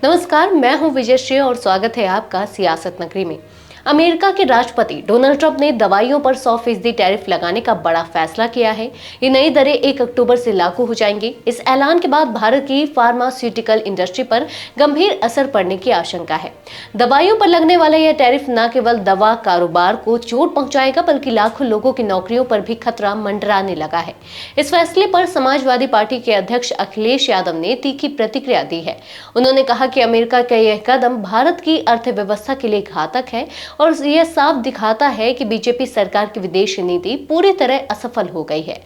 नमस्कार, मैं हूं विजयश्री और स्वागत है आपका सियासत नगरी में। अमेरिका के राष्ट्रपति डोनाल्ड ट्रंप ने दवाइयों पर 100% टैरिफ लगाने का बड़ा फैसला किया है। ये नई दरें 1 अक्टूबर से लागू हो जाएंगी। इस ऐलान के बाद भारत की फार्मास्यूटिकल इंडस्ट्री पर गंभीर असर पड़ने की आशंका है। दवाइयों पर लगने वाला यह टैरिफ न केवल दवा कारोबार को चोट पहुंचाएगा, बल्कि लाखों लोगों की नौकरियों पर भी खतरा मंडराने लगा है। इस फैसले पर समाजवादी पार्टी के अध्यक्ष अखिलेश यादव ने तीखी प्रतिक्रिया दी है। उन्होंने कहा कि अमेरिका का यह कदम भारत की अर्थव्यवस्था के लिए घातक है और यह साफ दिखाता है कि बीजेपी सरकार की विदेश नीति पूरी तरह असफल हो गई है।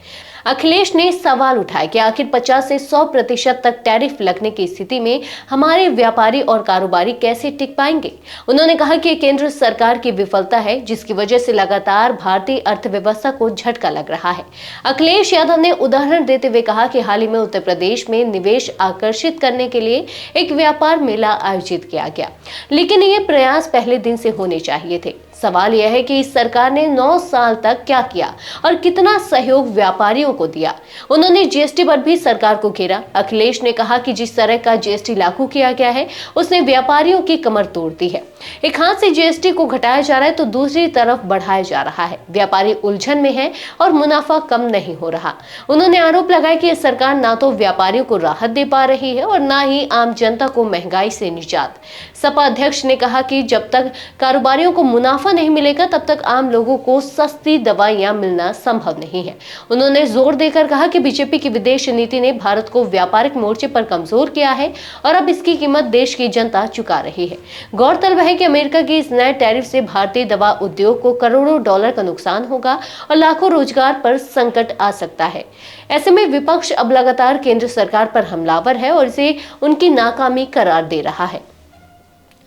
अखिलेश ने सवाल उठाया कि आखिर 50 से 100% तक टैरिफ लगने की स्थिति में हमारे व्यापारी और कारोबारी कैसे टिक पाएंगे। उन्होंने कहा कि केंद्र सरकार की विफलता है, जिसकी वजह से लगातार भारतीय अर्थव्यवस्था को झटका लग रहा है। अखिलेश यादव ने उदाहरण देते हुए कहा कि हाल ही में उत्तर प्रदेश में निवेश आकर्षित करने के लिए एक व्यापार मेला आयोजित किया गया, लेकिन ये प्रयास पहले दिन से होने चाहिए थे। सवाल यह है कि इस सरकार ने 9 साल तक क्या किया और कितना सहयोग व्यापारियों को दिया। उन्होंने जीएसटी पर भी सरकार को घेरा। अखिलेश ने कहा कि जिस तरह का जीएसटी लागू किया गया है, उसने व्यापारियों की कमर तोड़ दी है। एक हाथ से जीएसटी को घटाया जा रहा है तो दूसरी तरफ बढ़ाया जा रहा है। व्यापारी उलझन में है और मुनाफा कम नहीं हो रहा। उन्होंने आरोप लगाया कि सरकार ना तो व्यापारियों को राहत दे पा रही है और ना ही आम जनता को महंगाई से निजात। सपा अध्यक्ष ने कहा कि जब तक कारोबारियों को मुनाफा नहीं मिलेगा, तब तक आम लोगों को सस्ती दवाइयां मिलना संभव नहीं है। उन्होंने जोर देकर कहा कि बीजेपी की विदेश नीति ने भारत को व्यापारिक मोर्चे पर कमजोर किया है और अब इसकी कीमत देश की जनता चुका रही है। गौरतलब है कि अमेरिका की इस नए टैरिफ से भारतीय दवा उद्योग को करोड़ों डॉलर का नुकसान होगा और लाखों रोजगार पर संकट आ सकता है। ऐसे में विपक्ष अब लगातार केंद्र सरकार पर हमलावर है और इसे उनकी नाकामी करार दे रहा है।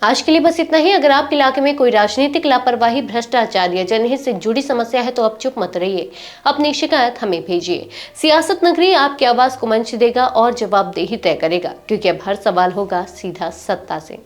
आज के लिए बस इतना ही। अगर आपके इलाके में कोई राजनीतिक लापरवाही, भ्रष्टाचार या जनहित से जुड़ी समस्या है तो आप चुप मत रहिए, अपनी शिकायत हमें भेजिए। सियासत नगरी आपकी आवाज को मंच देगा और जवाबदेही तय करेगा, क्योंकि अब हर सवाल होगा सीधा सत्ता से।